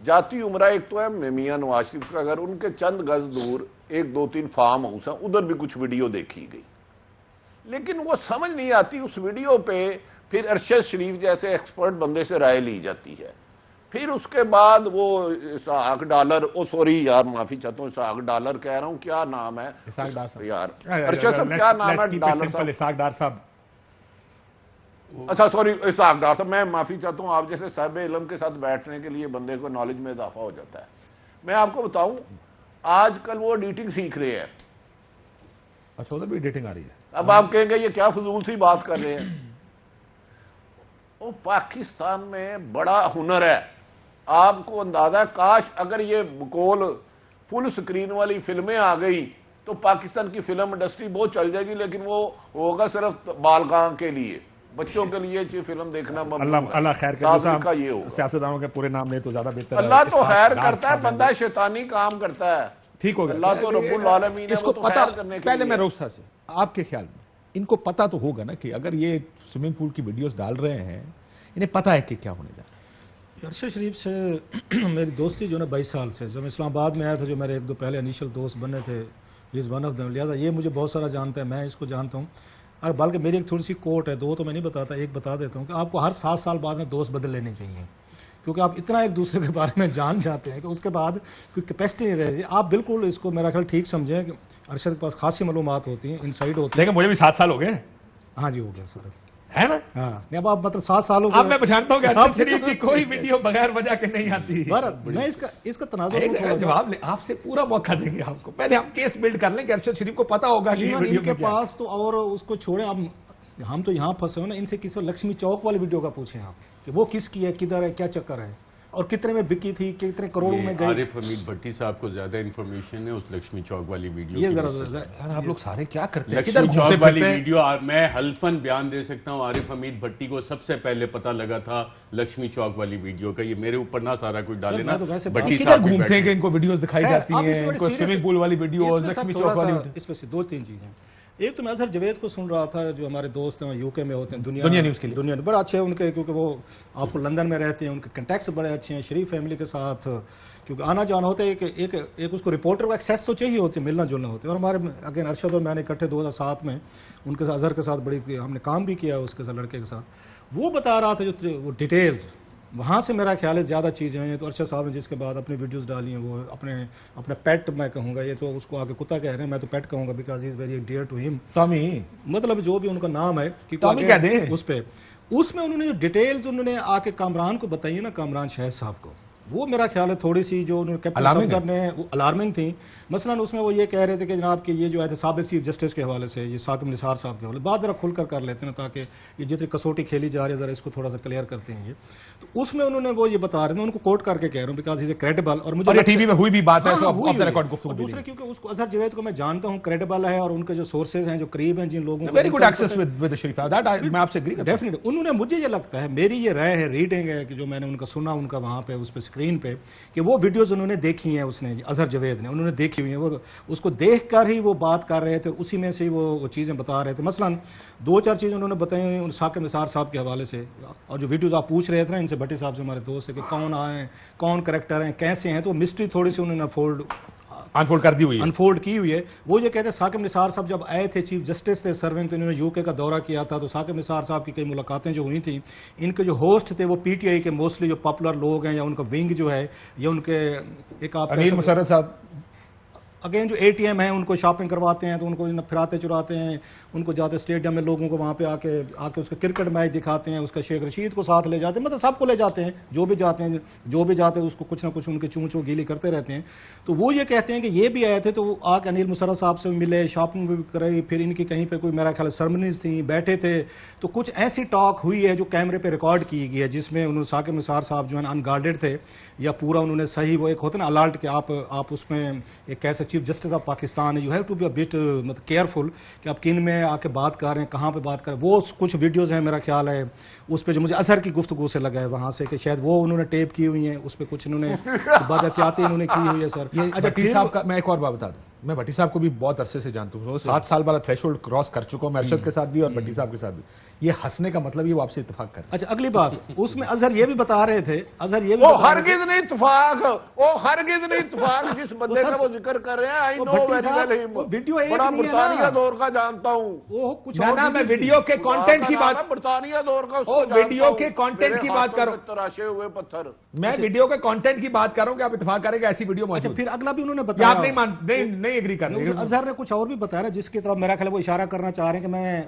جاتی عمرہ ایک تو ہے میاں نواز شریف کا گھر، ان کے چند گز دور 1-2-3 فارم ہاؤس ہیں، ادھر بھی کچھ ویڈیو دیکھی گئی، لیکن وہ سمجھ نہیں آتی اس ویڈیو پہ پھر ارشد شریف جیسے ایکسپرٹ بندے سے رائے لی جاتی ہے، پھر اس کے بعد وہ اسحاق ڈالر، سوری یار معافی چاہتا ہوں، اسحاق ڈالر کہہ رہا ہوں، کیا نام ہے اسحاق ڈار صاحب، یار ارشد صاحب کیا نام ہے ڈالر صاحب، اسحاق ڈار صاحب، اچھا سوری اسحاق ڈار صاحب، میں معافی چاہتا ہوں، آپ جیسے صاحب علم کے ساتھ بیٹھنے کے لیے بندے کو نالج میں اضافہ ہو جاتا ہے۔ میں آپ کو بتاؤں آج کل وہ ایڈیٹنگ سیکھ رہے ہیں، اچھا ادھر بھی ایڈیٹنگ آ رہی ہے، اب آپ کہیں گے یہ کیا فضول سی بات کر رہے ہیں، وہ پاکستان میں بڑا ہنر ہے، آپ کو اندازہ ہے کاش اگر یہ بکول فل سکرین والی فلمیں آ گئی تو پاکستان کی فلم انڈسٹری بہت چل جائے گی، لیکن وہ ہوگا صرف بالغاں کے لیے، بچوں کے لیے فلم دیکھنا ممنوع ہے۔ اللہ خیر صاحب کرے، کا یہ ہوگا، سیاستدانوں کے پورے نام لے تو زیادہ بہتر ہے، اللہ تو اسحاق خیر ڈار کرتا ہے، صاحب بندہ شیطانی کام کرتا ہے، ٹھیک ہو گیا، اللہ تو رب العالمین ہے، اس وہ کو تو پتا، خیر کرنے کے پہلے لیے میں روکسا سے آپ کے خیال میں ان کو پتا تو ہوگا نا کہ اگر یہ سوئمنگ پول کی ویڈیوز ڈال رہے ہیں انہیں پتا ہے کہ کیا ہونے جا رہا ہے؟ ارشد شریف سے میری دوستی جو نا 22 سال سے، جب میں اسلام آباد میں آیا تھا، جو میرے 1-2 پہلے انیشل دوست بنے تھے، ہی از ون آف دم، لہٰذا یہ مجھے بہت سارا جانتا ہے، میں اس کو جانتا ہوں، بلکہ میری ایک تھوڑی سی کوٹ ہے، 2 تو میں نہیں بتاتا، ایک بتا دیتا ہوں کہ آپ کو ہر 7 سال بعد میں دوست بدل لینے چاہیے، کیونکہ آپ اتنا ایک دوسرے کے بارے میں جان جاتے ہیں کہ اس کے بعد کوئی کیپیسٹی نہیں رہتی۔ آپ بالکل اس کو میرا خیال ٹھیک سمجھیں کہ ارشد کے پاس خاصی معلومات ہوتی ہیں، انسائڈ ہوتی ہیں۔ لیکن مجھے بھی 7 سال ہو گئے، ہاں جی ہو گیا سر، ہے نا؟ ہاں نہیں اب آپ مطلب 7 سال ہو اب گئے، میں پہچانتا ہوں کہ ارشد شریف کی کوئی ویڈیو بغیر وجہ کے نہیں آتی۔ میں اس کا تناظر ایک جواب لیں، آپ سے پورا موقع دیں گے آپ کو، پہلے ہم کیس بلڈ کر لیں کہ ارشد شریف کو پتا ہوگا کہ یہ ایون ویڈیو ان کے پاس تو، اور اس کو چھوڑیں، ہم تو یہاں پھنسے ہو نا، ان سے کسی لکشمی چوک والی ویڈیو کا پوچھیں آپ کہ وہ کس کی ہے، کدھر ہے، کیا چکر ہے، اور کتنے میں بکی تھی، کتنے کروڑوں میں گئی۔ عارف حمید بھٹی صاحب کو زیادہ انفارمیشن ہے اس لکشمی چوک والی ویڈیو یہ کی ذرا وجہ سے۔ آپ لوگ سارے کیا کرتے ہیں، کدھر لکشمی گھومتے چوک والی پھرتے ہیں؟ ویڈیو میں حلفاً بیان دے سکتا ہوں، عارف حمید بھٹی کو سب سے پہلے پتہ لگا تھا لکشمی چوک والی ویڈیو کا، یہ میرے اوپر نہ سارا کچھ ڈالے نا، میں تو ویسے بھٹی کدھر صاحب بھی گھومتے ہیں کہ بیٹھے ان کو ویڈیوز دکھائی جاتی ہیں، ان کو سوئمنگ پول والی ویڈیوز، لکشمی چوک والی ویڈیو۔ اس میں سے 2-3 چیزیں، ایک تو میں اظہر جوید کو سن رہا تھا، جو ہمارے دوست ہیں یو کے میں ہوتے ہیں، دنیا نیوز کے لیے، دنیا بڑا اچھے ہیں ان کے، کیونکہ وہ آپ کو لندن میں رہتے ہیں، ان کے کنٹیکٹس بڑے اچھے ہیں شریف فیملی کے ساتھ، کیونکہ آنا جانا ہوتا ہے، ایک اس کو رپورٹر کو ایکسیس تو چاہیے ہوتی ہے، ملنا جلنا ہوتا ہے، اور ہمارے اگین ارشد اور میں نے اکٹھے 2007 میں ان کے ساتھ اظہر کے ساتھ بڑی ہم نے کام بھی کیا اس کے ساتھ، لڑکے کے ساتھ، وہ بتا رہا تھا جو وہ ڈیٹیلز وہاں سے میرا خیال ہے زیادہ چیزیں ہیں۔ تو ارشد صاحب نے جس کے بعد اپنی ویڈیوز ڈالی ہیں، وہ اپنے پیٹ میں کہوں گا، یہ تو اس کو آگے کتا کہہ رہے ہیں، میں تو پیٹ کہوں گا because he is very dear to ہم، ٹامی، مطلب جو بھی ان کا نام ہے، ٹامی کہہ دیں اس پہ اس میں انہوں نے جو ڈیٹیلز انہوں نے آ کے کامران کو بتائی نا، کامران شہید صاحب کو، وہ میرا خیال ہے تھوڑی سی جو انہوں نے کیپٹن صفدر نے وہ الارمنگ تھیں، مثلا اس میں وہ یہ کہہ رہے تھے کہ جناب کہ یہ جو ہے سابق چیف جسٹس کے حوالے سے، یہ ثاقب نثار صاحب کے حوالے، بات ذرا کھل کر لیتے ہیں تاکہ یہ جتنی کسوٹی کھیلی جا رہی ہے ذرا اس کو تھوڑا سا کلیئر کرتے ہیں۔ یہ تو اس میں انہوں نے وہ یہ بتا رہے ہیں، ان کو کوٹ کر کے کہہ رہا ہوں بیکاز ہی از کریڈیبل، اور مجھے ٹی وی میں ہوئی بھی بات ہے، سو آف دی ریکارڈ گفتگو بھی دوسرے کیونکہ اس کو اظہر جوید کو میں جانتا ہوں، کریڈیبل ہے، اور ان کے جو سورسز ہیں جو قریب ہیں، جن لوگوں کو ویری گڈ ایکسس ود شریف، میں آپ سے ایگری کرتا ہوں ڈیفینیٹلی، انہوں نے مجھے یہ لگتا ہے، میری یہ رائے ہے، ریڈنگ ہے کہ جو میں نے ان کا سنا، ان کا وہاں پہ اس پہ اسکرین پہ، کہ وہ ویڈیوز انہوں نے دیکھی ہیں، اس نے اظہر جوید نے انہوں نے دیکھی ہوئی ہیں، وہ اس کو دیکھ کر ہی وہ بات کر رہے تھے، اسی میں سے ہی وہ چیزیں بتا رہے تھے۔ مثلا 2-4 چیزیں انہوں نے بتائی ہوئی ان ثاقب نثار صاحب کے حوالے سے، اور جو ویڈیوز آپ پوچھ رہے تھے نا ان سے، بھٹی صاحب سے، ہمارے دوست سے، کہ کون آئے ہیں، کون کریکٹر ہیں، کیسے ہیں، تو مسٹری تھوڑی سی انہوں نے انفولڈ کر دی ہوئی ہے، انفولڈ کی ہوئی ہے۔ وہ یہ کہتے ہیں ثاقب نثار صاحب جب آئے تھے چیف جسٹس تھے سرونگ، تو انہوں نے یو کے کا دورہ کیا تھا، تو ثاقب نثار صاحب کی کئی ملاقاتیں جو ہوئی تھیں، ان کے جو ہوسٹ تھے وہ پی ٹی آئی کے موسٹلی جو پاپولر لوگ ہیں، یا ان کا ونگ جو ہے، یا ان کے ایک آپ انیل مسرت صاحب، اگین جو اے ٹی ایم ہیں، ان کو شاپنگ کرواتے ہیں، تو ان کو پھراتے چراتے ہیں، ان کو جاتے اسٹیڈیم میں لوگوں کو وہاں پہ آ کے اس کا کرکٹ میچ دکھاتے ہیں، اس کا شیخ رشید کو ساتھ لے جاتے ہیں، مطلب سب کو لے جاتے ہیں، جو بھی جاتے ہیں اس کو کچھ نہ کچھ ان کے چونچو گیلی کرتے رہتے ہیں۔ تو وہ یہ کہتے ہیں کہ یہ بھی آئے تھے، تو آ کے انیل مسرت صاحب سے ملے، شاپنگ بھی کرائی، پھر ان کی کہیں پہ کوئی میرا خیال سرمنیز تھیں، بیٹھے تھے، تو کچھ ایسی ٹاک ہوئی ہے جو کیمرے پہ ریکارڈ کی گئی ہے، جس میں انہوں نے ثاقب نثار صاحب جو ہے ان گارڈڈ تھے، یا پورا انہوں نے صحیح وہ ایک ہوتا ہے نا الرٹ کہ آپ اس میں ایک ایسا چیف جسٹس آف پاکستان ہے، you have to be a but مطلب کیئرفل کہ آپ کن میں آ کے بات کر رہے ہیں، کہاں پہ بات کر رہے ہیں۔ وہ کچھ ویڈیوز ہیں میرا خیال ہے اس پہ جو مجھے اظہر کی گفتگو سے لگا ہے وہاں سے، کہ شاید وہ انہوں نے ٹیپ کی ہوئی ہیں، اس پہ کچھ انہوں نے بد احتیاطی انہوں نے کی ہوئی ہے۔ سر اچھا، صاحب کا میں ایک اور بات بتا دوں، میں بھٹی صاحب کو بھی بہت عرصے سے جانتا ہوں, 7 سال والا تھریشولڈ کراس کر چکا ہوں میں ارشد کے ساتھ بھی اور بھٹی صاحب کے ساتھ بھی. یہ ہنسنے کا مطلب یہ وہ آپ سے اتفاق کر. اچھا اگلی بات, اس میں اظہر یہ بھی بتا رہے تھے, اظہر یہ بھی وہ بتا رہے تھے ہرگز نہیں اتفاق, وہ ہرگز نہیں اتفاق جس بندے کا وہ ذکر کر رہے ہیں. آئی نو ویری ویل ہم, ویڈیو ایک بڑا نہیں ہے برطانیہ نا, دور کا جانتا ہوں. وہ کچھ نہ اور میں بھی ویڈیو کے کانٹینٹ کی بات, برطانیہ دور کا اس کو او جانتا ہوں. ویڈیو کے کانٹینٹ کی بات کرو, تراشے ہوئے پتھر. میں ویڈیو کے کانٹینٹ کی بات کر رہا ہوں کہ آپ اتفاق کریں کہ ایسی ویڈیو اچھا موجود. پھر اگلا بھی انہوں نے یا بتایا, آپ نہیں ایگری کر رہے. اظہر نے کچھ اور بھی بتایا نا جس کی طرف میرا خیال ہے وہ اشارہ کرنا چاہ رہے ہیں کہ میں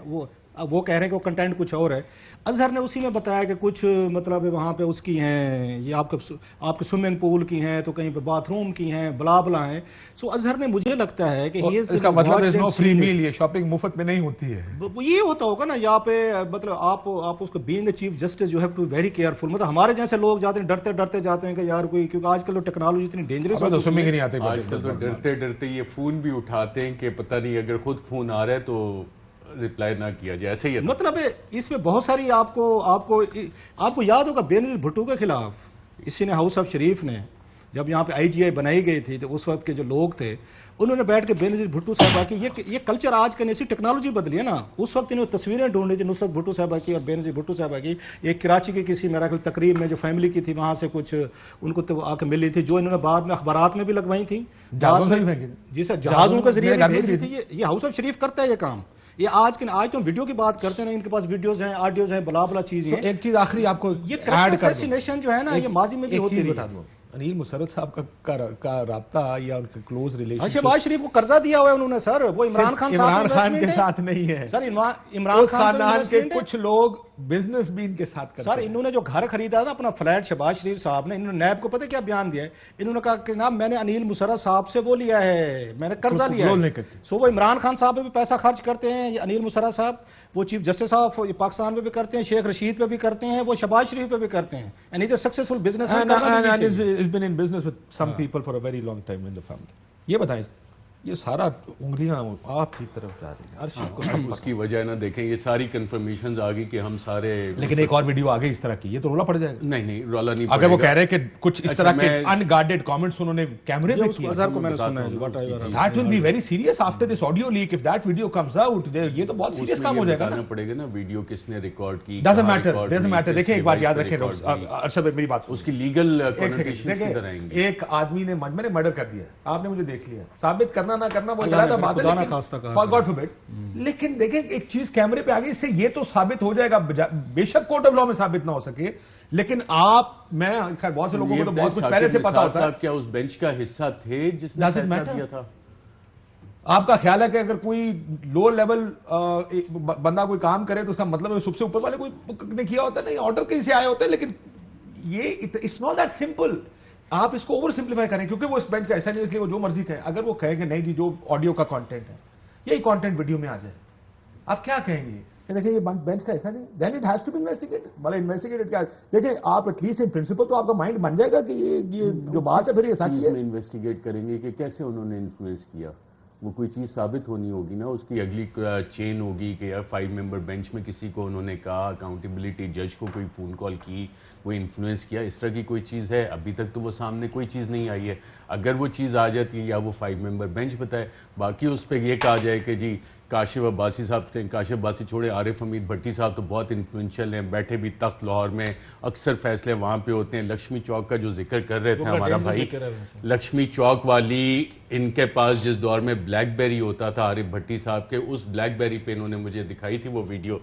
وہ کہہ رہے ہیں کہ وہ کنٹینٹ کچھ اور ہے. اظہر نے اسی میں بتایا کہ کچھ مطلب وہاں پہ اس کی ہیں, یہ آپ کے سوئمنگ پول کی ہیں, تو کہیں پہ باتھ روم کی ہیں, بلا بلا ہیں. سو اظہر نے مجھے لگتا ہے کہ اس کا مطلب ہے نو فری میل, یہ شاپنگ مفت میں نہیں ہوتی ہے. یہ ہوتا ہوگا نا یہاں پہ, مطلب آپ اس کو being a chief justice you have to very careful. مطلب ہمارے جیسے لوگ جاتے ہیں ڈرتے جاتے ہیں کہ یار کوئی, کیونکہ آج کل تو ٹیکنالوجی اتنی ڈینجرس ہو چکی ہے. نہیں آتے آج کل تو ڈرتے یہ فون بھی اٹھاتے ہیں کہ پتہ نہیں اگر خود فون آ رہا ہے تو رپلائی نہ کیا جائے. ایسے ہی مطلب ہے اس میں بہت ساری آپ کو یاد ہوگا بینظیر بھٹو کے خلاف اسی نے ہاؤس آف شریف نے جب یہاں پہ IGI بنائی گئی تھی تو اس وقت کے جو لوگ تھے انہوں نے بیٹھ کے بینظیر بھٹو صاحبہ کی, یہ کلچر آج کل ایسی ٹیکنالوجی بدلی ہے نا. اس وقت انہوں نے تصویریں ڈھونڈی تھی نصرت بھٹو صاحبہ کی اور بینظیر بھٹو صاحبہ کی. ایک کراچی کی کسی میرا خیال تقریب میں جو فیملی کی تھی وہاں سے کچھ ان کو تو آ کے ملی تھی, جو انہوں نے بعد میں اخبارات میں بھی لگوائی تھیں, جی سر جہازوں کے ذریعے بھی بھیجی تھی. یہ ہاؤس آف شریف کرتا ہے یہ کام. یہ آج تو ہم ویڈیو کی بات کرتے ہیں, ان کے پاس ویڈیوز ہیں, آڈیوز ہیں, بلا بلا چیزیں ہیں. ایک چیز آخری آپ کو یہ کریکٹر اسیسینیشن جو ہے نا یہ ماضی میں بھی ہوتی رہی. بتا دوں, انیل مسرت صاحب کا رابطہ یا ان کے کلوز ریلیشن شہباز شریف کو قرضہ دیا ہوا ہے انہوں نے سر, وہ عمران خان کے ساتھ نہیں ہے سر. عمران خان کے کچھ لوگ بزنس بھی ان کے ساتھ کرتے ہیں. سر انہوں نے جو گھر خریدا نا اپنا فلیٹ, شہباز شریف صاحب نے, انہوں نے نیب کو پتہ کیا بیان دیا ہے, انہوں نے کہا کہ جناب میں نے انیل مسرت صاحب سے وہ لیا ہے, میں نے قرضہ لیا ہے. سو وہ عمران خان صاحب پہ بھی پیسہ خرچ کرتے ہیں, یہ انیل مسرت صاحب وہ چیف جسٹس آف پاکستان پہ بھی کرتے ہیں, شیخ رشید پہ بھی کرتے ہیں, وہ شہباز شریف پہ بھی کرتے ہیں. And he is a successful business man. some people for a very long time in the family. یہ بتائیں, یہ سارا انگلیاں آپ کی طرف جا رہی ہیں, ارشد کو اس کی وجہ نہ دیکھیں, یہ ساری کنفرمیشنز آ گئی کہ ہم سارے, لیکن ایک اور ویڈیو آ گئی اس طرح کی, یہ تو رولا پڑ جائے گا. نہیں رولا نہیں. اگر وہ کہہ رہے ہیں کہ کچھ اس طرح کے ان گارڈڈ کامنٹس انہوں نے کیمرے پہ کیے, اظہر کو میں نے سنا ہے, that will be very serious after this audio leak if that video comes out. یہ تو بہت سیریس کام ہو جائے گا. بتانا پڑے گا نا ویڈیو کس نے ریکارڈ کی. doesn't matter. دیکھیں ایک بات یاد رکھیں ارشد بھائی, میری بات اس کی لیگل کنوٹیشنز کی طرح آئیں گے. ایک آدمی نے میں نے مرڈر کر دیا, آپ نے مجھے دیکھ لیا, ثابت کرنا نہ کرنا وہ غلط بات ہے, لیکن دیکھیں ایک چیز کیمرے پہ آ گئی, اس سے یہ تو ثابت ہو جائے گا, بے شک کورٹ آف لا میں ثابت نہ ہو سکے, لیکن آپ میں خیر بہت سے لوگوں کو تو بہت کچھ پہلے سے پتا ہوتا ہے. کیا اس بینچ کا حصہ تھے جس نے فیصلہ کیا تھا؟ آپ کا خیال ہے کہ اگر کوئی لو لیول بندہ کوئی کام کرے تو اس کا مطلب سب سے اوپر والے کوئی نے کیا ہوتا ہے؟ نہیں, آرڈر کہیں سے آئے ہوتے ہیں. لیکن یہ اٹس ناٹ دیٹ سمپل. آپ اس کو اوور سمپلیفائی کریں کیونکہ وہ اس بینچ کا ایسا نہیں, اس لیے وہ جو مرضی کہیں. اگر وہ کہیں کہ نہیں جی جو آڈیو کا کانٹینٹ ہے یہی کانٹینٹ ویڈیو میں آ جائے, آپ کیا کہیں گے کہ دیکھیں یہ بینچ کا ایسا نہیں, then it has to be investigated. بھلا انویسٹیگیٹ کیا, دیکھیں آپ ایٹ لیسٹ ان پرنسپل تو آپ کا مائنڈ بن جائے گا کہ یہ جو بات ہے پھر یہ سچ ہے. انویسٹیگیٹ کریں گے کہ کیسے انہوں نے انفلوئنس کیا, وہ کوئی چیز ثابت ہونی ہوگی نا, اس کی اگلی چین ہوگی کہ یار 5 ممبر بینچ میں کسی کو انہوں نے کہا, اکاؤنٹیبلٹی جج کو کوئی فون کال کی, وہ انفلوئنس کیا, اس طرح کی کوئی چیز ہے. ابھی تک تو وہ سامنے کوئی چیز نہیں آئی ہے. اگر وہ چیز آ جاتی ہے یا وہ 5 ممبر بینچ بتائے, باقی اس پہ یہ کہا جائے کہ جی کاشف عباسی صاحب, کاشف عباسی چھوڑے, عارف حمید بھٹی صاحب تو بہت انفلوئنشل ہیں, بیٹھے بھی تخت لاہور میں, اکثر فیصلے وہاں پہ ہوتے ہیں. لکشمی چوک کا جو ذکر کر رہے تھے ہمارا بھائی, لکشمی چوک والی ان کے پاس جس دور میں بلیک بیری ہوتا تھا عارف بھٹی صاحب کے, اس بلیک بیری پہ انہوں نے مجھے دکھائی تھی وہ ویڈیو,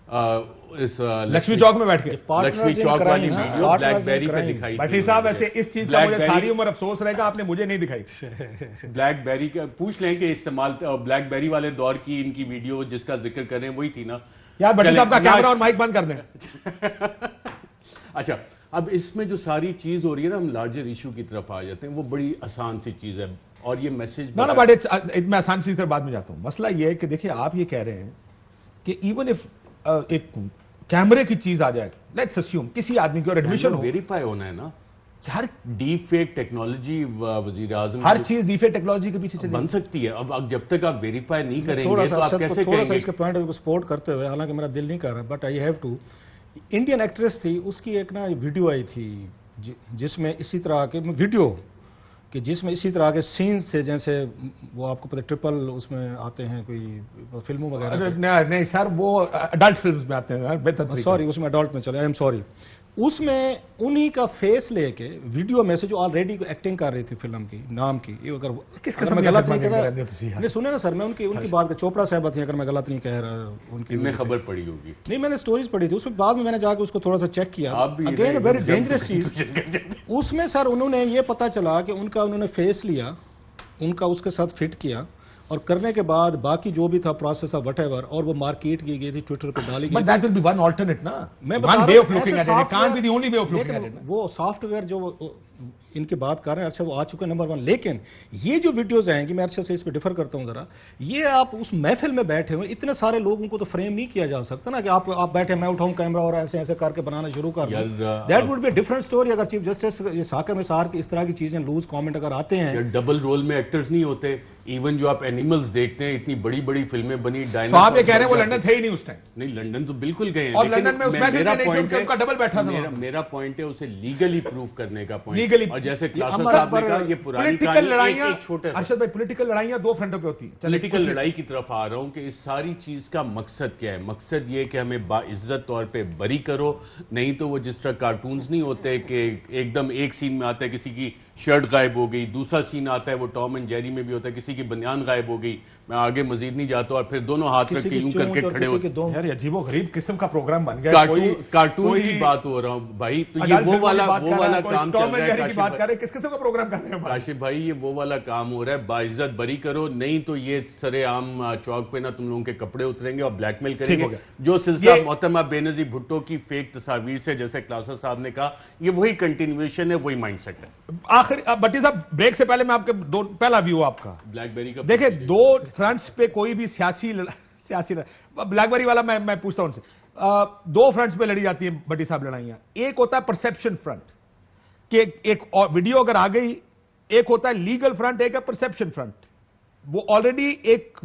اس لکشمی چوک میں بیٹھ کے لکشمی چوک والی ویڈیو بلیک بیری پہ دکھائی تھی. بھٹی صاحب ایسے اس چیز کا مجھے ساری عمر افسوس رہے گا آپ نے مجھے نہیں دکھائی. بلیک بیری کا پوچھ لیں کہ استعمال بلیک بیری والے دور کی ان کی ویڈیو جس کا ذکر کر رہے ہیں وہی تھی نا یار. بھٹی صاحب کا کیمرہ اور مائک بند کر دیں. اچھا, اب اس میں جو ساری چیز ہو رہی ہے نا, ہم لارجر ایشو کی طرف آ جاتے ہیں. وہ بڑی آسان سی چیز ہے اور یہ میسج میں آسان چیز پر بعد میں جاتا ہوں. مسئلہ یہ ہے کہ دیکھیں آپ یہ کہہ رہے ہیں کہ ایون اف ایک کیمرے کی چیز آ جائے, لیٹس اسیوم کسی آدمی کی اور ایڈمیشن ہو, ویریفائی ہونا ہے نا. ہر ڈیپ فیک ٹیکنالوجی وزیر اعظم ہر چیز ڈیپ فیک ٹیکنالوجی کے پیچھے بن سکتی ہے. اب جب تک آپ ویریفائی نہیں کریں گے تھوڑا تو آپ کیسے سا کہیں گے؟ اس کے پوائنٹ کو سپورٹ کرتے ہوئے, حالانکہ میرا دل نہیں کر رہا, but I have to. Indian actress تھی, اس کی ایک نا ویڈیو آئی تھی جس میں اسی طرح کے ویڈیو کہ جس میں اسی طرح کے سینز سے، جیسے وہ آپ کو پتہ ٹرپل اس میں آتے ہیں کوئی فلموں وغیرہ، نہیں سر وہ اڈلٹ فلمز میں آتے ہیں بہتر، سوری اس میں اڈالٹ میں چلے، آئی ایم سوری، اس میں انہی کا فیس لے کے ویڈیو میں سے جو آلریڈی ایکٹنگ کر رہی تھی فلم کی نام کی، اگر میں غلط نہیں کہہ رہا، نہیں سنیں نا سر، میں ان کی بات کا چوپڑا صاحبہ تھی، اگر میں غلط نہیں کہہ رہا، ان کی میں خبر پڑی ہوگی، نہیں میں نے سٹوریز پڑھی تھی، اس میں بعد میں نے جا کے اس کو تھوڑا سا چیک کیا، اگین ویری ڈینجرس چیز اس میں سر، انہوں نے یہ پتا چلا کہ انہوں نے فیس لیا، ان کا اس کے ساتھ فٹ کیا، اور کرنے کے بعد باقی جو بھی تھا پروسیس آف وٹ ایور، اور وہ مارکیٹ کی گئی تھی، ٹویٹر پہ ڈالی گئی، but that will be one alternate نا، میں one way of looking at it, it can't be the only way of looking at it. وہ سافٹ ویئر جو ان کی بات کر رہے ہیں ارشد، وہ آ چکے نمبر 1، لیکن یہ جو ویڈیوز ہیں کہ میں ارشد سے اس پہ ڈیفر کرتا ہوں ذرا، یہ آپ اس محفل میں بیٹھے ہوئے اتنے سارے لوگوں کو تو فریم نہیں کیا جا سکتا نا کہ آپ بیٹھے، میں اٹھاؤں کیمرہ اور ایسے ایسے کر کے بنانا شروع کر دوں، that would be a different story. اگر چیف جسٹس یہ ثاقب نثار کی اس طرح کی چیزیں لوز کامنٹ اگر آتے ہیں، ڈبل رول میں ایکٹرز نہیں ہوتے، ایون جو آپ اینیملز دیکھتے ہیں، اتنی بڑی بڑی فلمیں بنی، تو آپ یہ کہہ رہے ہیں وہ لندن تھے ہی نہیں اس ٹائم؟ نہیں لندن تو بالکل گئے ہیں، اور لندن میں اس محفل میں نہیں تھے، ان کا ڈبل بیٹھا تھا، میرا پوائنٹ ہے اسے لیگلی پروف کرنے کا پوائنٹ، لیگلی، اور جیسے کلاسر صاحب نے کہا یہ پرانی پولیٹیکل لڑائیاں، ایک چھوٹے ارشد بھائی پولیٹیکل لڑائیاں دو فرنٹوں پہ ہوتی ہیں، پولیٹیکل لڑائی کی طرف آ رہا ہوں کہ اس ساری چیز کا مقصد کیا ہے؟ مقصد یہ کہ ہمیں باعزت طور پہ بری کرو، نہیں تو وہ جس طرح کارٹونز نہیں ہوتے کہ ایک دم ایک سین میں آتا ہے کسی کی شرٹ غائب ہو گئی، دوسرا سین آتا ہے وہ ٹام اینڈ جیری میں بھی ہوتا ہے کسی کی بنیان غائب ہو گئی، میں آگے مزید نہیں جاتا، اور پھر دونوں ہاتھ رکھ کے یوں کر کے کھڑے ہوتے ہیں، یار عجیب و غریب قسم کا پروگرام بن گیا، کارٹون کی بات ہو رہا ہوں بھائی، تو یہ وہ والا کام چل رہا ہے، کس قسم کا پروگرام کر رہے ہیں کاشف بھائی، یہ وہ والا کام ہو رہا ہے، باعزت بری کرو، نہیں تو یہ سر عام چوک پہ نا تم لوگوں کے کپڑے اتریں گے اور بلیک میل کریں گے، جو سلسلہ محترمہ بے نظیر بھٹو کی فیک تصاویر سے، جیسے کلاسر صاحب نے کہا، یہ وہی کنٹینیویشن ہے، وہی مائنڈ سیٹ ہے۔ آخر بٹی صاحب بریک سے پہلے میں آپ کے پہلا ویو آپ کا بلیک بیری کا دیکھیں، دو فرنٹس پہ کوئی بھی سیاسی بلیک بیری والا میں پوچھتا ہوں ان سے، دو فرنٹس پہ لڑی جاتی ہیں بٹی صاحب لڑائیاں، ایک ہوتا ہے پرسپشن فرنٹ کہ ایک ویڈیو اگر آ گئی، ایک ہوتا ہے لیگل فرنٹ، ایک ہے پرسپشن فرنٹ، وہ آلریڈی ایک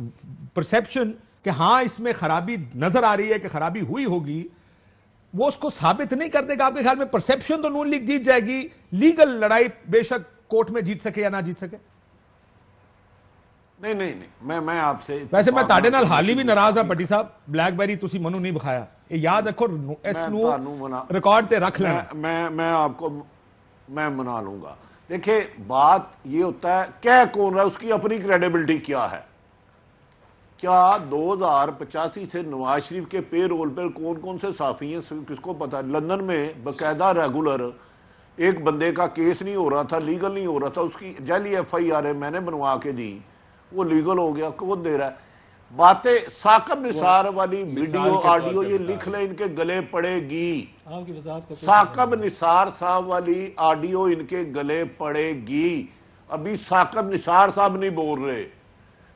پرسپشن کہ ہاں اس میں خرابی نظر آ رہی ہے کہ خرابی ہوئی ہوگی، وہ اس کو ثابت نہیں کرتے کہ آپ کے خیال میں پرسپشن تو نون لیگ جیت جائے گی، لیگل لڑائی بے شک کورٹ میں جیت سکے یا نہ جیت سکے؟ نہیں میں آپ سے ویسے میں تاڑے نال حالی بھی ناراض ہاں بٹی صاحب، بلیک بیری تسی منو نہیں بخایا، یہ یاد رکھو، اس نو ریکارڈ تے رکھ لینا، میں آپ کو میں منا لوں گا۔ دیکھیں بات یہ ہوتا ہے کیا کون رہا ہے، اس کی اپنی کریڈیبلٹی کیا ہے، کیا 2085 سے نواز شریف کے پے رول پر کون کون سے صحافی ہیں کس کو پتا ہے؟ لندن میں باقاعدہ ریگولر ایک بندے کا کیس نہیں ہو رہا تھا، لیگل نہیں ہو رہا تھا، اس کی جعلی ایف آئی آر میں نے بنوا کے دی، وہ لیگل ہو گیا، کون دے رہا ہے؟ باتیں ثاقب نثار والی ویڈیو آڈیو یہ لکھ لیں، ان کے گلے پڑے گی، ثاقب نثار صاحب والی آڈیو ان کے گلے پڑے گی، ابھی ثاقب نثار صاحب نہیں بول رہے،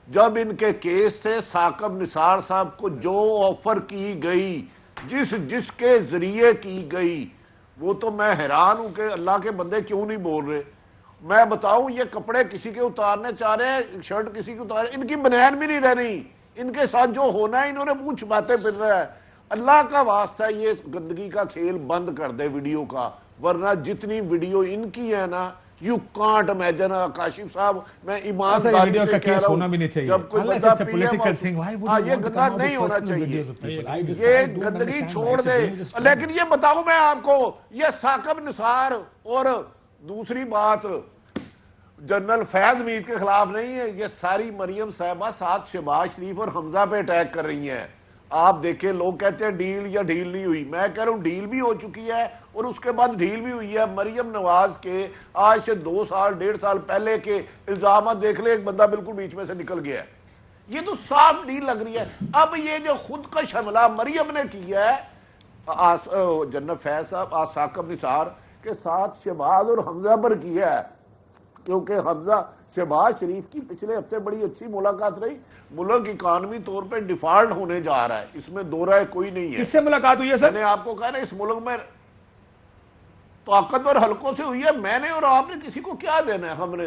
جب ان کے کیس تھے ثاقب نثار صاحب کو جو آفر کی گئی، جس کے ذریعے کی گئی، وہ تو میں حیران ہوں کہ اللہ کے بندے کیوں نہیں بول رہے۔ میں بتاؤں یہ کپڑے کسی کے اتارنے چاہ رہے ہیں، شرٹ کسی کے اتارے، ان کی بنیان بھی نہیں رہنی، ان کے ساتھ جو ہونا ہے انہوں نے منہ چھپاتے پھر رہا ہے۔ اللہ کا واسطہ یہ گندگی کا کھیل بند کر دے ویڈیو کا، ورنہ جتنی ویڈیو ان کی ہے نا، یو کانٹ امیجن۔ کاشف صاحب میں ایمانداری سے کہہ رہا ہوں، جب کوئی بندہ پی ایم یہ گندہ نہیں ہونا چاہیے، یہ گندگی چھوڑ دے۔ لیکن یہ بتاؤں میں آپ کو، یہ ثاقب نثار اور دوسری بات جنرل فیض میر کے خلاف نہیں ہے، یہ ساری مریم صاحبہ ساتھ شہباز شریف اور حمزہ پہ اٹیک کر رہی ہیں۔ آپ دیکھیں لوگ کہتے ہیں ڈیل یا ڈیل نہیں ہوئی، میں کہہ رہا ہوں ڈیل بھی ہو چکی ہے اور اس کے بعد ڈیل بھی ہوئی ہے۔ مریم نواز کے آج سے 2 سال 1.5 سال پہلے کے الزامات دیکھ لیں، ایک بندہ بالکل بیچ میں سے نکل گیا ہے، یہ تو صاف ڈیل لگ رہی ہے۔ اب یہ جو خودکش حملہ مریم نے کیا ہے جنرل فیض صاحب ثاقب نثار کے ساتھ شہباز اور حمزہ پر کیا ہے، کیونکہ حمزہ شہباز شریف کی پچھلے ہفتے بڑی اچھی ملاقات رہی، ملک اکانومی طور پہ ڈیفالٹ ہونے جا رہا ہے، اس میں دو رائے کوئی نہیں ہے۔ کس سے ملاقات ہوئی ہے سر؟ میں نے آپ کو کہا نا اس ملک میں طاقتور حلقوں سے ہوئی ہے، میں نے اور آپ نے کسی کو کیا دینا ہے، ہم نے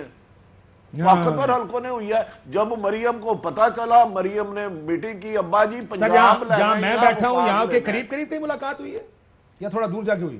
طاقتور حلقوں نے ہوئی ہے۔ جب مریم کو پتا چلا، مریم نے میٹنگ کی، ابا جی پنجاب جہاں میں بیٹھا ہوں یہاں کے قریب قریب کہیں ملاقات ہوئی ہے یا تھوڑا دور جا کے ہوئی؟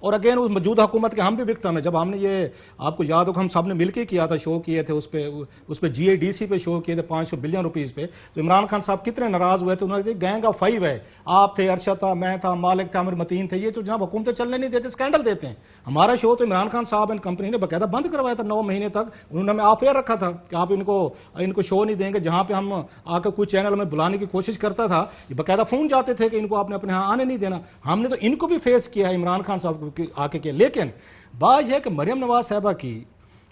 اور اگین اس موجودہ حکومت کے ہم بھی وکٹم ہیں. جب ہم نے یہ آپ کو یاد ہو کہ ہم سب نے مل کے کیا تھا, شو کیے تھے اس پہ GIDC پہ شو کیے تھے 500 بلین روپیز پہ, تو عمران خان صاحب کتنے ناراض ہوئے تھے. انہوں نے گینگ آف 5 ہے, آپ تھے, ارشد تھا, میں تھا, مالک تھا, عامر متین تھے, یہ تو جناب حکومتیں چلنے نہیں دیتے, اسکینڈل دیتے ہیں. ہمارا شو تو عمران خان صاحب اینڈ کمپنی نے باقاعدہ بند کروایا تھا 9 مہینے تک. انہوں نے ہمیں آف ایئر رکھا تھا کہ آپ ان کو شو نہیں دیں گے. جہاں پہ ہم آ کے کوئی چینل ہمیں بلانے کی کوشش کرتا تھا, یہ باقاعدہ فون جاتے تھے کہ ان کو آپ نے اپنے ہاں آنے نہیں دینا. ہم نے تو ان کو بھی فیس کیا ہے, عمران خان صاحب کو آ کے کیا. لیکن بات یہ ہے کہ مریم نواز صاحبہ کی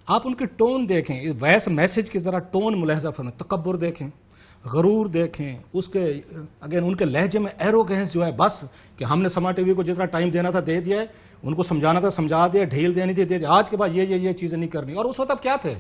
آپ ان کی ٹون دیکھیں, وائس میسج کی ذرا ٹون ملاحظہ فرمائیں, تکبر دیکھیں, غرور دیکھیں, اس کے اگین ان کے لہجے میں ایروگینس جو ہے, بس کہ ہم نے سما ٹی وی کو جتنا ٹائم دینا تھا دے دیا ہے, ان کو سمجھانا تھا سمجھا دیا, ڈھیل دینی تھی دے دیا, آج کے بعد یہ چیزیں نہیں کرنی. اور اس وقت آپ کیا تھے,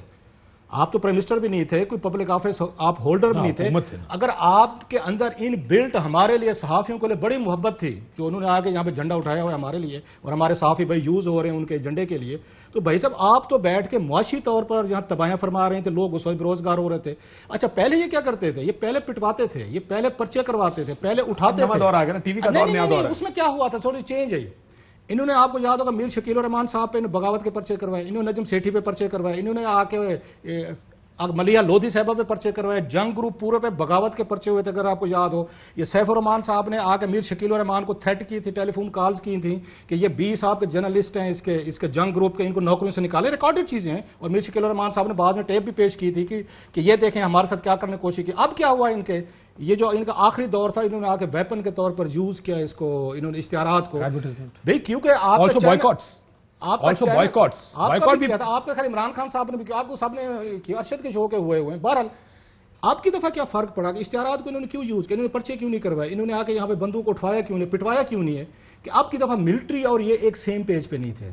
آپ تو پرائم منسٹر بھی نہیں تھے, کوئی پبلک آفس آپ ہولڈر بھی نہیں تھے. اگر آپ کے اندر ان بلٹ ہمارے لیے صحافیوں کے لیے بڑی محبت تھی, جو انہوں نے آگے یہاں پہ جھنڈا اٹھایا ہوا ہے ہمارے لیے, اور ہمارے صحافی بھائی یوز ہو رہے ہیں ان کے ایجنڈے کے لیے, تو بھائی صاحب آپ تو بیٹھ کے معاشی طور پر یہاں تباہیاں فرما رہے تھے, لوگ اس وقت بے روزگار ہو رہے تھے. اچھا پہلے یہ کیا کرتے تھے, یہ پہلے پٹواتے تھے, یہ پہلے پرچے کرواتے تھے, پہلے اٹھاتے تھے. دور آ گیا نا, ٹی وی کا دور, نیا دور ہے. اس میں کیا ہوا تھا, تھوڑی چینج ہے. انہوں نے آپ کو یاد ہوگا میر شکیل الرحمان صاحب پہ بغاوت کے پرچے کروائے, انہوں نے نجم سیٹھی پہ پرچے کروائے, انہوں نے آ کے ملیہ لودھی صاحبہ پہ پرچے کروائے, جنگ گروپ پورے پہ بغاوت کے پرچے ہوئے تھے اگر آپ کو یاد ہو. یہ سیف الرحمان صاحب نے آ کے میر شکیل الرحمان کو تھریٹ کی تھی, ٹیلی فون کالز کی تھیں کہ یہ 20 آپ کے جرنلسٹ ہیں اس کے جنگ گروپ کے, ان کو نوکریوں سے نکالے, ریکارڈڈ چیزیں ہیں. اور میر شکیل الرحمان صاحب نے بعد میں ٹیپ بھی پیش کی تھی کہ یہ دیکھیں ہمارے ساتھ کیا کرنے کی کوشش کی. اب کیا ہوا ان کے, یہ جو ان کا آخری دور تھا, انہوں نے آ کے ویپن کے طور پر یوز کیا اس کو, انہوں نے اشتہارات کو بھائی, کیونکہ آپ کا خیر عمران خان صاحب نے بھی کیا, آپ کو سب نے کیا, ارشد کے شو کے ہوئے ہیں. بہرحال آپ کی دفعہ کیا فرق پڑا کہ اشتہارات کو انہوں نے کیوں یوز کیا, انہوں نے پرچے کیوں نہیں کروائے, انہوں نے آ کے یہاں پہ بندوق اٹھوایا کیوں نہیں, پٹوایا کیوں نہیں ہے, کہ آپ کی دفعہ ملٹری اور یہ ایک سیم پیج پہ نہیں تھے.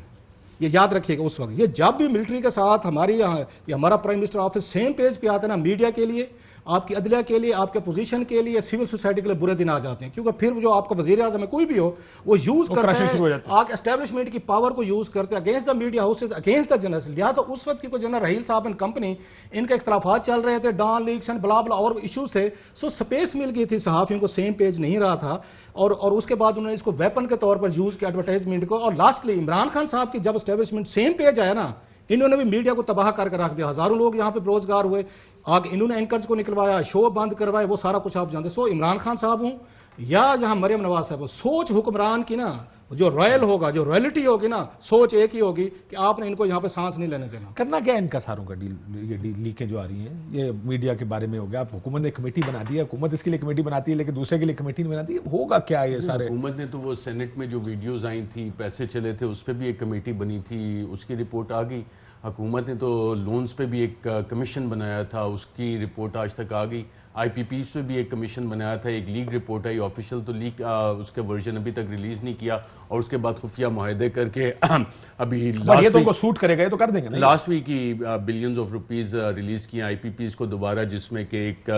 یہ یاد رکھیے گا اس وقت, یہ جب بھی ملٹری کے ساتھ ہماری یہاں یہ ہمارا prime minister office same page پہ آتا ہے نا, میڈیا کے لیے, آپ کی عدلیہ کے لیے, آپ کے پوزیشن کے لیے, سول سوسائٹی کے لیے برے دن آ جاتے ہیں. کیونکہ پھر جو آپ کا وزیر اعظم ہے کوئی بھی ہو, وہ یوز کرتے ہیں آپ اسٹیبلشمنٹ کی پاور کو یوز کرتے ہیں against the media houses, against the journalist. لہٰذا اس وقت کی کوئی جنرل رحیل صاحب اینڈ کمپنی, ان کے اختلافات چل رہے تھے, ڈان لیکس اینڈ بلا بلا اور ایشوز تھے, سو سپیس مل گئی تھی, صحافیوں کو سیم پیج نہیں رہا تھا. اور اس کے بعد انہوں نے اس کو ویپن کے طور پر یوز کیا ایڈورٹائزمنٹ کو. اور لاسٹلی عمران خان صاحب کی جب اسٹیبلشمنٹ سیم پیج آیا نا, انہوں نے بھی میڈیا کو تباہ کر کے رکھ دیا, ہزاروں لوگ یہاں پہ بے روزگار ہوئے, آگے انہوں نے اینکرز کو نکلوایا, شو بند کروائے, وہ سارا کچھ آپ جانتے. سو عمران خان صاحب ہوں یا یہاں مریم نواز صاحب ہوں, سوچ حکمران کی نا جو رائل ہوگا, جو رائلٹی ہوگی نا, سوچ ایک ہی ہوگی کہ آپ نے ان کو یہاں پہ سانس نہیں لینے دینا. کرنا کیا ان کا ساروں کا یہ لیکیں جو آ رہی ہیں, یہ میڈیا کے بارے میں ہو گیا. آپ حکومت نے کمیٹی بنا دی ہے, حکومت اس کے لیے کمیٹی بناتی ہے لیکن دوسرے کے لیے کمیٹی نہیں بناتی, ہوگا کیا یہ سارے. حکومت نے تو وہ سینٹ میں جو ویڈیوز آئی تھیں, پیسے چلے تھے, اس پہ بھی ایک کمیٹی بنی تھی, اس کی رپورٹ آ گئی. حکومت نے تو لونز پہ بھی ایک کمیشن بنایا تھا, اس کی رپورٹ آج تک آ گئی. آئی پی پی سے بھی ایک کمیشن بنایا تھا, ایک لیگ رپورٹ آئی, آفیشیل تو لیگ اس کا ورژن ابھی تک ریلیز نہیں کیا, اور اس کے بعد خفیہ معاہدے کر کے ابھی یہ تو ان کو سوٹ کرے گئے تو کر دیں گے. لاسٹ ویک ہی بلینز آف روپیز ریلیز کیے آئی پی پیز کو دوبارہ, جس میں کہ ایک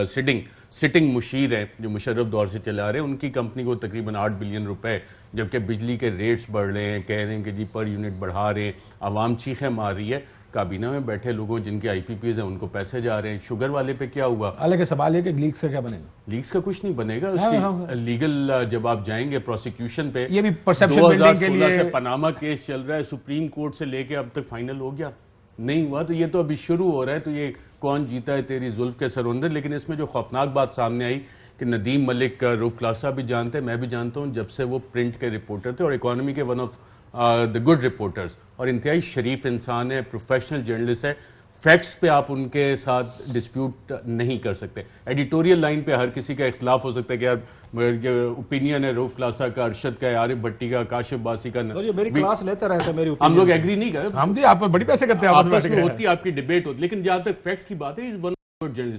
سٹنگ مشیر ہے جو مشرف دور سے چلا رہے ہیں, ان کی کمپنی کو تقریباً 8 بلین روپے, جبکہ بجلی کے ریٹس بڑھ رہے ہیں, کہہ رہے ہیں کہ جی پر یونٹ بڑھا رہے ہیں, عوام چیخیں مار رہی ہے. کابینہ میں بیٹھے لوگوں جن کے آئی پی پیز ہیں ان کو پیسے جا رہے ہیں. شوگر والے پہ کیا ہوا, حالانکہ سوال یہ کہ لیگز کا کیا بنے گا. لیگز کا کچھ نہیں بنے گا, اس کی لیگل جب آپ جائیں گے پروسیکیوشن پہ, یہ بھی پرسیپشن بلڈنگ کے لیے سے پاناما کیس چل رہا ہے, سپریم کورٹ سے لے کے اب تک فائنل ہو گیا نہیں ہوا, تو یہ تو ابھی شروع ہو رہا ہے. تو یہ کون جیتا ہے تیری زلف کے سروندر. لیکن اس میں جو خوفناک بات سامنے آئی کہ ندیم ملک, روف کلاسا بھی جانتے ہیں, میں بھی جانتا ہوں, جب سے وہ پرنٹ کے رپورٹر تھے اور اکانومی کے one of the good reporters, اور انتہائی شریف انسان ہے, پروفیشنل جرنلسٹ ہے, فیکٹس پہ آپ ان کے ساتھ ڈسپیوٹ نہیں کر سکتے. ایڈیٹوریل لائن پہ ہر کسی کا اختلاف ہو سکتا ہے کہ یار اوپینین ہے روف کلاسا کا, ارشد کا, عارف بھٹی کا, کاشف باسی کا, میری کلاس لیتے رہتے ہیں, ہم لوگ ایگری نہیں کرتے, ہم بھی آپ بڑی پیسے کرتے ہیں, آپس میں ہوتی ہے آپ کی ڈیبیٹ ہوتی, لیکن جہاں تک فیکٹس کی بات ہے,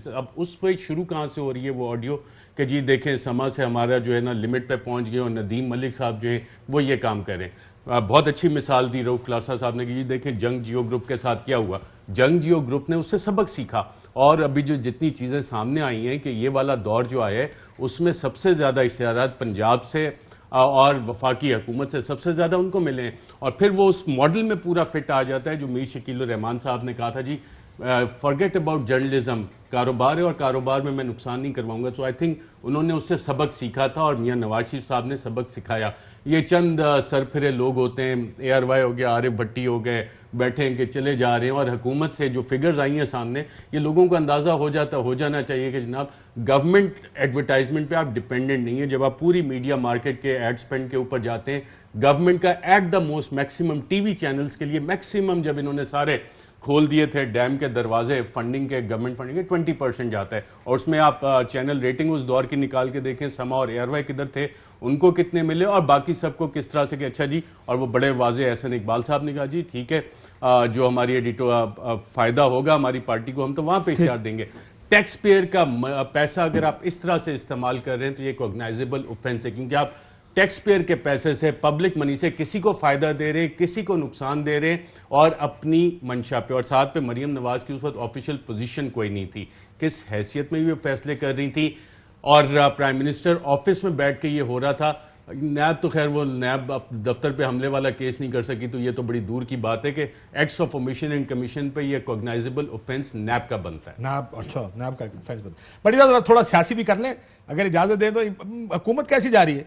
اب اس پہ شروع کہاں سے ہو رہی ہے وہ آڈیو کہ جی دیکھیں سما سے ہمارا جو ہے نا لمٹ پہ پہنچ گئے, اور ندیم ملک صاحب جو ہیں وہ یہ کام کریں. بہت اچھی مثال دی روف کلاسا صاحب نے کہ جی دیکھیں جنگ جیو گروپ کے ساتھ کیا ہوا. جنگ جیو گروپ نے اس سے سبق سیکھا, اور ابھی جو جتنی چیزیں سامنے آئی ہیں کہ یہ والا دور جو آیا ہے اس میں سب سے زیادہ اشتہارات پنجاب سے اور وفاقی حکومت سے سب سے زیادہ ان کو ملے ہیں, اور پھر وہ اس ماڈل میں پورا فٹ آ جاتا ہے جو میر شکیل الرحمان صاحب نے کہا تھا, جی forget about journalism, کاروبار ہے اور کاروبار میں نقصان نہیں کرواؤں گا. سو آئی تھنک انہوں نے اس سے سبق سیکھا تھا, اور میاں نواز شریف صاحب نے سبق سکھایا. یہ چند سرپھرے لوگ ہوتے ہیں، اے آر وائی ہو گیا، عارف بھٹی ہو گئے، بیٹھے ہیں کہ چلے جا رہے ہیں، اور حکومت سے جو فگرز آئی ہیں سامنے، یہ لوگوں کو اندازہ ہو جانا چاہیے کہ جناب گورنمنٹ ایڈورٹائزمنٹ پہ آپ ڈیپینڈنٹ نہیں ہیں. جب آپ پوری میڈیا مارکیٹ کے ایڈ سپینڈ کے اوپر جاتے ہیں، گورنمنٹ کا at the most maximum T V channels کے لیے میکسیمم جب انہوں نے سارے کھول دیے تھے ڈیم کے دروازے فنڈنگ کے، گورنمنٹ فنڈنگ کے 20% جاتا ہے، اور اس میں آپ چینل ریٹنگ اس دور کی نکال کے دیکھیں، سما اور اے آر وائی کدھر تھے، ان کو کتنے ملے، اور باقی سب کو کس طرح سے کہ اچھا جی. اور وہ بڑے واضح احسن اقبال صاحب نے کہا جی ٹھیک ہے، جو ہماری ایڈیٹو فائدہ ہوگا ہماری پارٹی کو، ہم تو وہاں پہ اشتہار دیں گے. ٹیکس پیئر کا پیسہ اگر آپ اس طرح سے استعمال کر رہے ہیں تو یہ کوگنائزیبل اوفینس ہے، کیونکہ آپ ٹیکس پیئر کے پیسے سے، پبلک منی سے کسی کو فائدہ دے رہے ہیں، کسی کو نقصان دے رہے ہیں، اور اپنی منشا پہ. اور ساتھ پہ مریم نواز کی اس وقت آفیشیل پوزیشن کوئی نہیں تھی، کس حیثیت میں یہ فیصلے کر رہی تھی، اور پرائم منسٹر آفس میں بیٹھ کے یہ ہو رہا تھا. نیب تو خیر وہ نیب دفتر پہ حملے والا کیس نہیں کر سکی، تو یہ تو بڑی دور کی بات ہے کہ acts of omission and commission پہ یہ کوگنائزیبل اوفینس نیب کا بنتا ہے. نیب کا اوفینس بنتا ہے. بڑی ذرا تھوڑا سیاسی بھی کر لیں اگر اجازت دیں تو. حکومت کیسی جا رہی ہے؟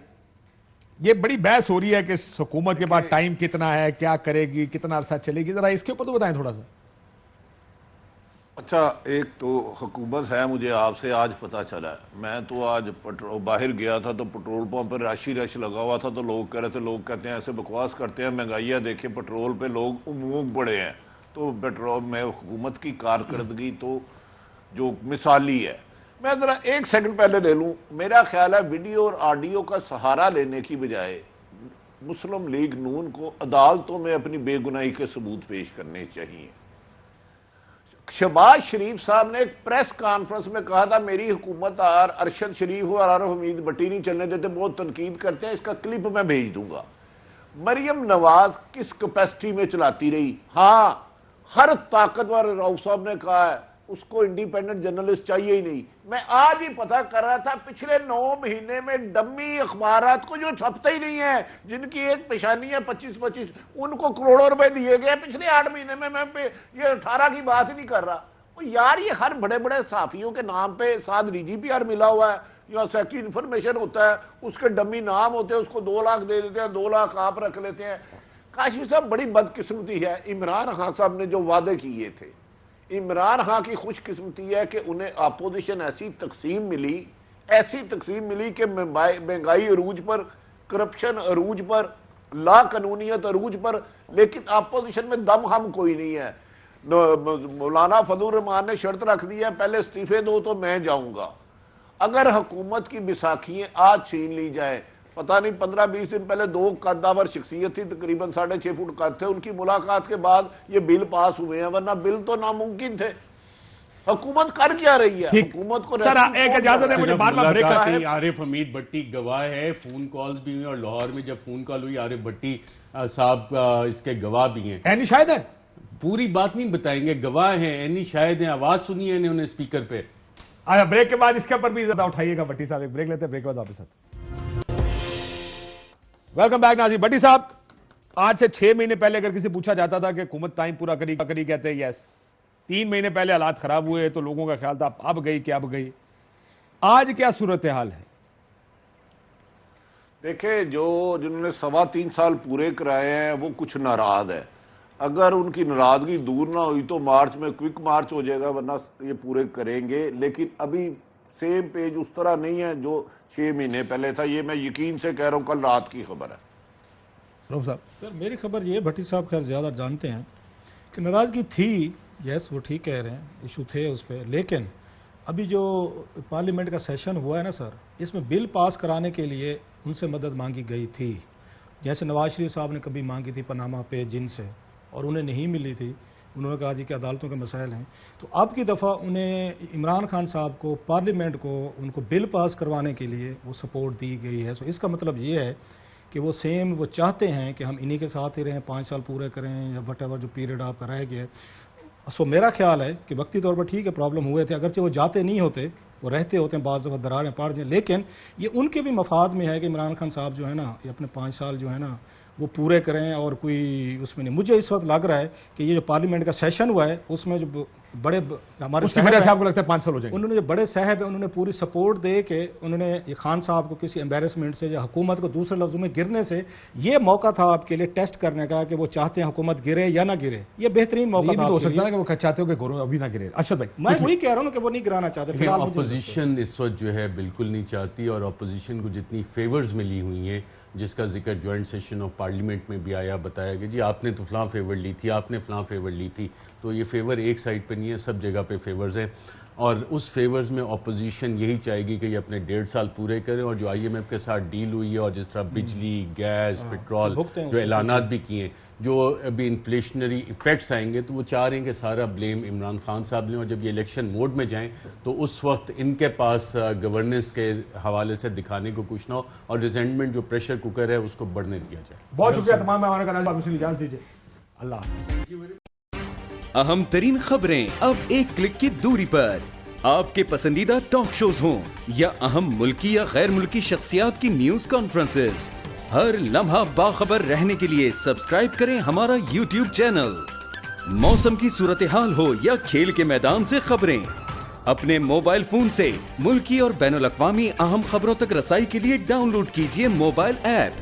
یہ بڑی بحث ہو رہی ہے کہ حکومت کے پاس ٹائم کتنا ہے، کیا کرے گی، کتنا عرصہ چلے گی، ذرا اس کے اوپر تو بتائیں تھوڑا سا. اچھا، ایک تو حکومت ہے، مجھے آپ سے آج پتہ چلا ہے. میں تو آج باہر گیا تھا تو پٹرول پمپ پر رش لگا ہوا تھا، تو لوگ کہہ رہے تھے، لوگ کہتے ہیں ایسے بکواس کرتے ہیں، مہنگائیاں دیکھیں پٹرول پہ لوگ اموگ بڑے ہیں. تو پیٹرول میں حکومت کی کارکردگی تو جو مثالی ہے. میں ذرا ایک سیکنڈ پہلے لے لوں. میرا خیال ہے ویڈیو اور آڈیو کا سہارا لینے کی بجائے مسلم لیگ نون کو عدالتوں میں اپنی بے گناہی کے ثبوت پیش کرنے چاہیے. شہباز شریف صاحب نے ایک پریس کانفرنس میں کہا تھا میری حکومت اور ارشد شریف اور عارف حمید بھٹی نہیں چلنے دیتے، بہت تنقید کرتے ہیں، اس کا کلپ میں بھیج دوں گا. مریم نواز کس کیپیسٹی میں چلاتی رہی؟ ہاں، ہر طاقتور رؤف صاحب نے کہا ہے اس کو انڈیپینڈنٹ جرنلسٹ چاہیے ہی نہیں. میں آج ہی پتہ کر رہا تھا پچھلے 9 مہینے میں ڈمی اخبارات کو جو چھپتے ہی نہیں ہیں، جن کی ایک پیشانی ہے 25 ان کو کروڑوں روپے دیے گئے پچھلے 8 مہینے میں. میں یہ 18 کی بات ہی نہیں کر رہا. یار یہ ہر بڑے بڑے صحافیوں کے نام پہ ساتھ ڈی جی پی آر ملا ہوا ہے یا سیکٹری انفارمیشن ہوتا ہے، اس کے ڈمی نام ہوتے ہیں، اس کو 2 لاکھ دے دیتے ہیں، 2 لاکھ آپ رکھ لیتے ہیں. کاشفی صاحب بڑی بدقسمتی ہے. عمران خان صاحب نے جو وعدے کیے تھے، عمران خان کی خوش قسمتی ہے کہ انہیں اپوزیشن ایسی تقسیم ملی کہ مہنگائی عروج پر، کرپشن عروج پر، لا قانونیت عروج پر، لیکن اپوزیشن میں دم ہم کوئی نہیں ہے. مولانا فضل الرحمان نے شرط رکھ دی ہے پہلے استعفے دو تو میں جاؤں گا. اگر حکومت کی بیساکھیاں آج چھین لی جائے، پتہ نہیں 15-20 دن پہلے 2 قدامت شخصیت تھی، تقریباً 6.5 فٹ قد تھے، ان کی ملاقات کے بعد یہ بل پاس ہوئے ہیں، ورنہ بل تو ناممکن تھے. حکومت کر کیا رہی ہے؟ حکومت کو سر ایک اجازت ہے مجھے بعد میں بریک کرتے ہیں. عارف حمید بھٹی گواہ ہے، فون کالز بھی ہوئی، اور لاہور میں جب فون کال ہوئی عارف بھٹی صاحب اس کے گواہ بھی ہیں. اینی شاہد ہے، پوری بات نہیں بتائیں گے، گواہ ہیں، اینی شاہد ہیں، آواز سنی ہے انہیں اسپیکر پہ. آیا بریک کے بعد اس کے اوپر بھی زیادہ اٹھائیے گا. بھٹی صاحب ایک بریک لیتے ہیں، بریک کے بعد واپس آتے. ویلکم بیک ناظرین. بھٹی صاحب، آج سے 6 مہینے پہلے اگر کسی پوچھا جاتا تھا کہ حکومت ٹائم پورا کری، کہتے ہیں یس. 3 مہینے پہلے حالات خراب ہوئے تو لوگوں کا خیال تھا اب گئی کہ اب گئی. آج کیا صورتحال ہے؟ دیکھیں، جنہوں نے 3.25 سال پورے کرائے ہیں وہ کچھ ناراض ہے. اگر ان کی ناراضگی دور نہ ہوئی تو مارچ میں کوئک مارچ ہو جائے گا، ورنہ یہ پورے کریں گے. لیکن ابھی سیم پیج اس طرح نہیں ہے جو 6 مہینے پہلے تھا. یہ میں یقین سے کہہ رہا ہوں، کل رات کی خبر ہے. سر میری خبر یہ، بھٹی صاحب خیر زیادہ جانتے ہیں کہ ناراضگی تھی. یس، وہ ٹھیک کہہ رہے ہیں، ایشو تھے اس پہ. لیکن ابھی جو پارلیمنٹ کا سیشن ہوا ہے نا سر، اس میں بل پاس کرانے کے لیے ان سے مدد مانگی گئی تھی. جیسے نواز شریف صاحب نے کبھی مانگی تھی پاناما پہ جن سے، اور انہیں نہیں ملی تھی. انہوں نے کہا جی کہ عدالتوں کے مسائل ہیں. تو اب کی دفعہ انہیں عمران خان صاحب کو، پارلیمنٹ کو، ان کو بل پاس کروانے کے لیے وہ سپورٹ دی گئی ہے. سو اس کا مطلب یہ ہے کہ وہ وہ چاہتے ہیں کہ ہم انہی کے ساتھ ہی رہیں، 5 سال پورے کریں یا وٹ ایور جو پیریڈ آپ کا رہ گیا ہے. سو میرا خیال ہے کہ وقتی طور پر ٹھیک ہے پرابلم ہوئے تھے، اگرچہ وہ جاتے نہیں ہوتے، وہ رہتے ہوتے ہیں، بعض دفعہ دراریں پڑ جائیں، لیکن یہ ان کے بھی مفاد میں ہے کہ عمران خان صاحب جو ہے نا، یہ اپنے 5 سال جو ہے نا وہ پورے کریں اور کوئی اس میں نہیں. مجھے اس وقت لگ رہا ہے کہ یہ جو پارلیمنٹ کا سیشن ہوا ہے اس میں جو بڑے ہمارے صاحب کو لگتا ہے 5 سال ہو جائیں گے. انہوں نے جو بڑے صاحب ہیں انہوں نے پوری سپورٹ دے کے انہوں نے خان صاحب کو کسی امبیرسمنٹ سے یا حکومت کو دوسرے لفظوں میں گرنے سے, یہ موقع تھا آپ کے لیے ٹیسٹ کرنے کا کہ وہ چاہتے ہیں حکومت گرے یا نہ گرے. یہ بہترین موقع تھا. ہو سکتا ہے کہ وہ چاہتے ہو کہ گورو ابھی نہ گرے. ارشد بھائی میں وہی کہہ رہا ہوں کہ وہ نہیں گرانا چاہتے فی الحال. اپوزیشن اس وقت جو ہے بالکل نہیں چاہتی, اور اپوزیشن کو جتنی فیورز ملی ہوئی ہیں جس کا ذکر جوائنٹ سیشن آف پارلیمنٹ میں بھی آیا, بتایا کہ جی آپ نے تو فلاں فیور لی تھی, آپ نے فلاں فیور لی تھی. تو یہ فیور ایک سائڈ پہ نہیں ہے, سب جگہ پہ فیورز ہیں, اور اس فیورز میں اپوزیشن یہی چاہے گی کہ یہ اپنے 1.5 سال پورے کریں, اور جو آئی ایم ایف کے ساتھ ڈیل ہوئی ہے اور جس طرح بجلی, گیس, پیٹرول جو اعلانات بھی کیے ہیں, جو ابھی انفلیشنری ایفیکٹس آئیں گے تو وہ چاہ رہے ہیں کہ سارا بلیم عمران خان صاحب لیں, اور جب یہ الیکشن موڈ میں جائیں تو اس وقت ان کے پاس گورننس کے حوالے سے دکھانے کو کچھ نہ ہو, اور ریزنٹمنٹ جو پریشر کوکر ہے اس کو بڑھنے دیا جائے. بہت شکریہ تمام مہمانوں کا. ناظرین آپ اجازت دیجیے. اللہ حافظ. اہم ترین خبریں اب ایک کلک کی دوری پر. آپ کے پسندیدہ ٹاک شوز ہوں یا اہم ملکی یا غیر ملکی شخصیات کی نیوز کانفرنسز, ہر لمحہ باخبر رہنے کے لیے سبسکرائب کریں ہمارا یوٹیوب چینل. موسم کی صورتحال ہو یا کھیل کے میدان سے خبریں, اپنے موبائل فون سے ملکی اور بین الاقوامی اہم خبروں تک رسائی کے لیے ڈاؤن لوڈ کیجیے موبائل ایپ.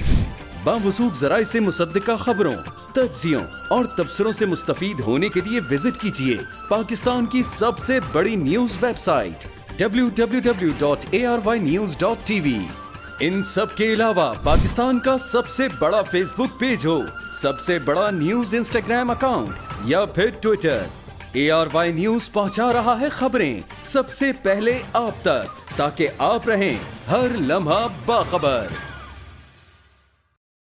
باوثوق ذرائع سے مصدقہ خبروں, تجزیوں اور تبصروں سے مستفید ہونے کے لیے وزٹ کیجیے پاکستان کی سب سے بڑی نیوز ویب سائٹ www.arYnews.tv. ان سب کے علاوہ پاکستان کا سب سے بڑا فیس بک پیج ہو, سب سے بڑا نیوز انسٹاگرام اکاؤنٹ یا پھر ٹویٹر, ARY نیوز پہنچا رہا ہے خبریں سب سے پہلے آپ تک, تاکہ آپ رہیں ہر لمحہ باخبر.